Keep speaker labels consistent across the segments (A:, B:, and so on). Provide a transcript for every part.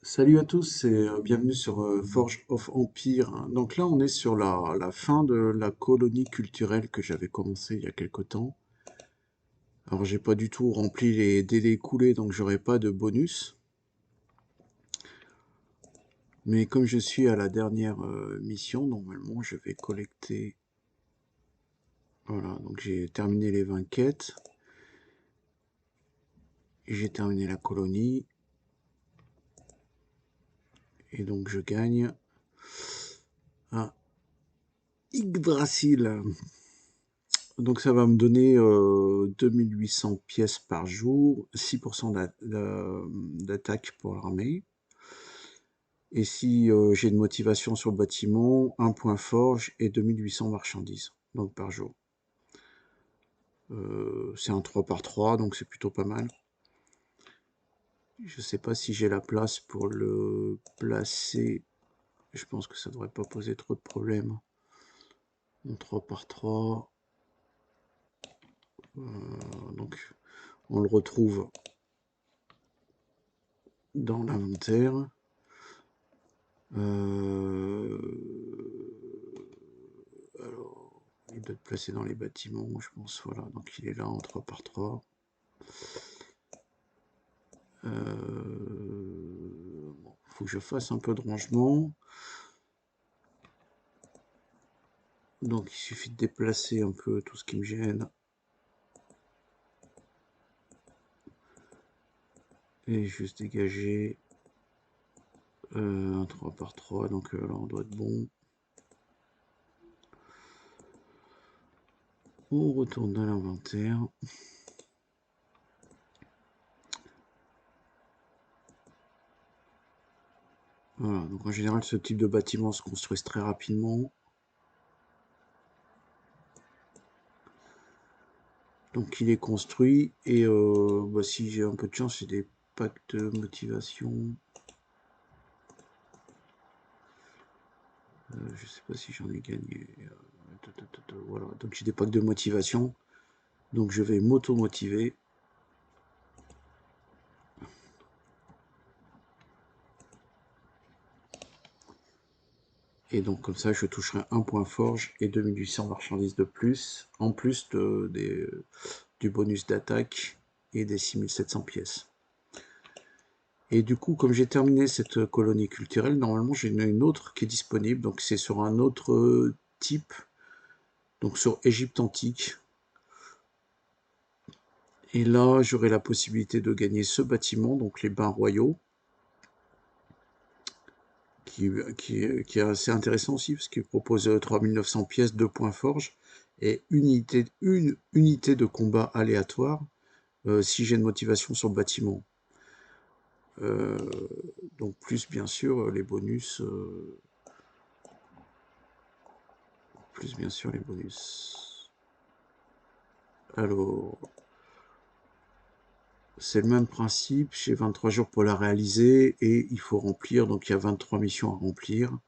A: Salut à tous et bienvenue sur Forge of Empire. Donc là, on est sur la fin de la colonie culturelle que j'avais commencé il y a quelque temps. Alors, j'ai pas du tout rempli les délais écoulés, donc j'aurai pas de bonus. Mais comme je suis à la dernière mission, normalement, je vais collecter. Voilà, donc j'ai terminé les 20 quêtes. J'ai terminé la colonie. Et donc, je gagne à Yggdrasil. Donc ça va me donner 2800 pièces par jour, 6% d'attaque pour l'armée. Et si j'ai une motivation sur le bâtiment, un point forge et 2800 marchandises, donc par jour. C'est un 3 par 3, donc c'est plutôt pas mal. Je sais pas si j'ai la place pour le placer. Je pense que ça devrait pas poser trop de problèmes. Un 3 par 3. Donc on le retrouve dans l'inventaire. Euh, alors, il doit être placé dans les bâtiments, je pense. Voilà, donc il est là en 3 par 3. Bon, faut que je fasse un peu de rangement. Donc il suffit de déplacer un peu tout ce qui me gêne. Et juste dégager un 3 par 3. Donc là, on doit être bon. On retourne dans l'inventaire. Voilà, donc en général, ce type de bâtiment se construit très rapidement. Donc il est construit et bah, si j'ai un peu de chance, j'ai des packs de motivation. Je sais pas si j'en ai gagné. Voilà, donc j'ai des packs de motivation. Donc je vais m'auto-motiver. Et donc comme ça, je toucherai un point forge et 2800 marchandises de plus, en plus du bonus d'attaque et des 6700 pièces. Et du coup, comme j'ai terminé cette colonie culturelle, normalement j'ai une autre qui est disponible. Donc c'est sur un autre type, donc sur Égypte antique. Et là, j'aurai la possibilité de gagner ce bâtiment, donc les bains royaux, qui est assez intéressant aussi, parce qu'il propose 3900 pièces, 2 points forge, et une unité de combat aléatoire, si j'ai une motivation sur le bâtiment. Euh, donc plus bien sûr les bonus. Plus bien sûr les bonus. Alors, c'est le même principe, j'ai 23 jours pour la réaliser, et il faut remplir, donc il y a 23 missions à remplir,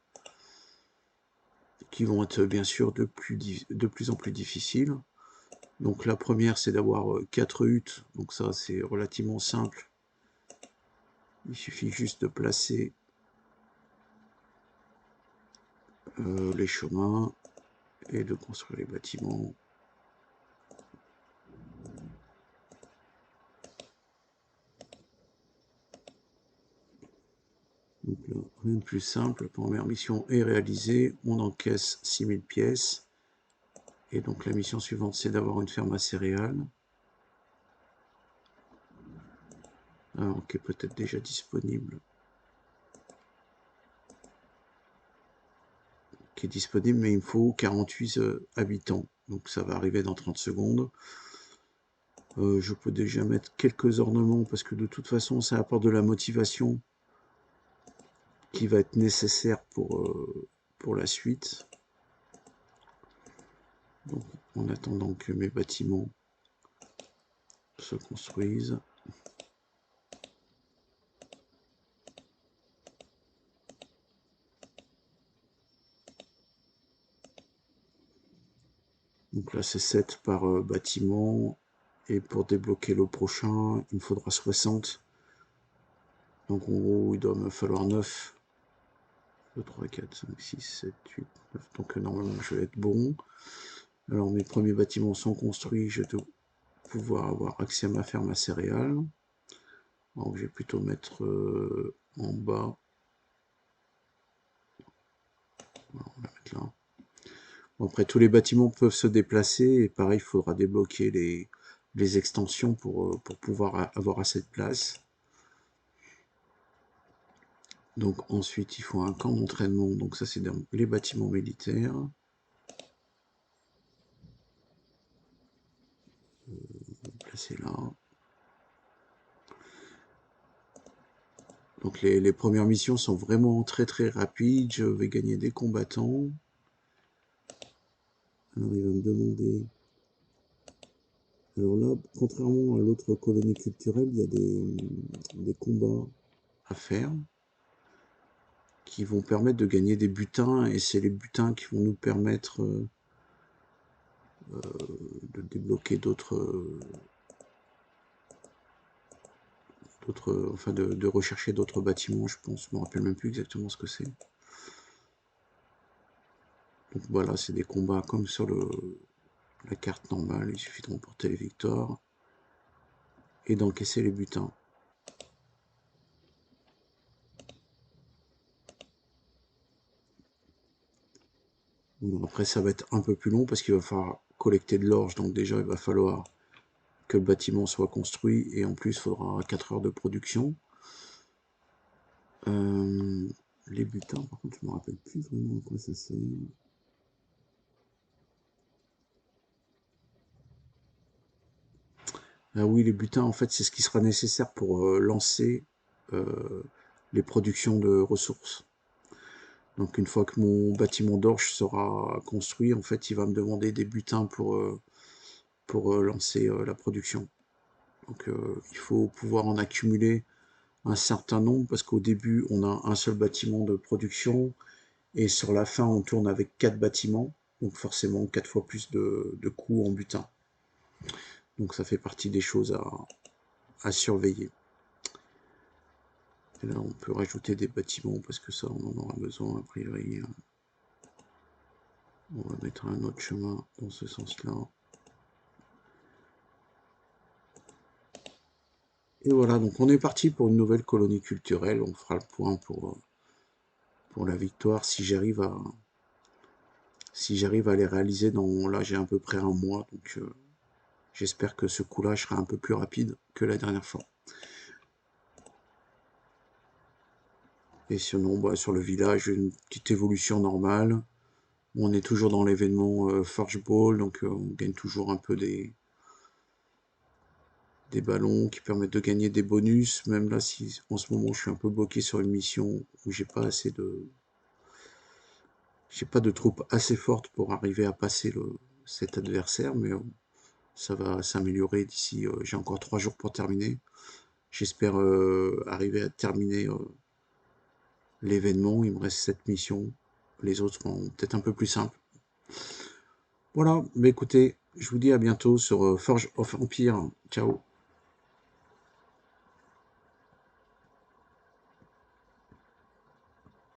A: qui vont être bien sûr de plus en plus difficiles. Donc la première, c'est d'avoir 4 huttes, donc ça c'est relativement simple. Il suffit juste de placer les chemins et de construire les bâtiments. Donc là, rien de plus simple, la première mission est réalisée, on encaisse 6000 pièces. Et donc la mission suivante, c'est d'avoir une ferme à céréales. Alors, qui est peut-être déjà disponible. Qui est disponible, mais il me faut 48 habitants. Donc ça va arriver dans 30 secondes. Je peux déjà mettre quelques ornements, parce que de toute façon, ça apporte de la motivation qui va être nécessaire pour la suite. Donc, en attendant que mes bâtiments se construisent. Donc là, c'est 7 par bâtiment. Et pour débloquer le prochain, il me faudra 60. Donc en gros, il doit me falloir 9. 2, 3, 4, 5, 6, 7, 8, 9. Donc normalement, je vais être bon. Alors mes premiers bâtiments sont construits. Je dois pouvoir avoir accès à ma ferme à céréales. Donc je vais plutôt mettre en bas. Voilà, on va mettre là. Bon, après, tous les bâtiments peuvent se déplacer. Et pareil, il faudra débloquer les extensions pour pouvoir avoir assez de place. Donc ensuite, il faut un camp d'entraînement. Donc ça, c'est dans les bâtiments militaires. Placer là. Donc les premières missions sont vraiment très très rapides. Je vais gagner des combattants. Alors il va me demander... Alors là, contrairement à l'autre colonie culturelle, il y a des combats à faire qui vont permettre de gagner des butins, et c'est les butins qui vont nous permettre de débloquer enfin de rechercher d'autres bâtiments, je pense. Je me rappelle même plus exactement ce que c'est. Donc voilà, c'est des combats comme sur la carte normale, il suffit de remporter les victoires et d'encaisser les butins. Bon, après ça va être un peu plus long parce qu'il va falloir collecter de l'orge, donc déjà il va falloir que le bâtiment soit construit, et en plus il faudra 4 heures de production. Les butins, par contre, je me rappelle plus vraiment à quoi ça sert. Ah oui, les butins, en fait, c'est ce qui sera nécessaire pour lancer euh, les productions de ressources. Donc une fois que mon bâtiment d'orge sera construit, en fait, il va me demander des butins pour lancer la production. Donc il faut pouvoir en accumuler un certain nombre, parce qu'au début, on a un seul bâtiment de production, et sur la fin, on tourne avec 4 bâtiments, donc forcément 4 fois plus de coûts en butin. Donc ça fait partie des choses à surveiller. Et là, on peut rajouter des bâtiments, parce que ça, on en aura besoin, a priori. On va mettre un autre chemin dans ce sens-là. Et voilà, donc on est parti pour une nouvelle colonie culturelle. On fera le point pour la victoire, si j'arrive à les réaliser dans... Là, j'ai à peu près un mois, donc j'espère que ce coup-là, je serai un peu plus rapide que la dernière fois. Et sinon, bah, sur le village, une petite évolution normale. On est toujours dans l'événement Forge Ball, donc on gagne toujours un peu des ballons qui permettent de gagner des bonus. Même là, si en ce moment je suis un peu bloqué sur une mission où j'ai pas de troupes assez fortes pour arriver à passer cet adversaire, mais ça va s'améliorer d'ici. J'ai encore 3 jours pour terminer. J'espère arriver à terminer l'événement. Il me reste 7 missions. Les autres seront peut-être un peu plus simples. Voilà, mais écoutez, je vous dis à bientôt sur Forge of Empire. Ciao.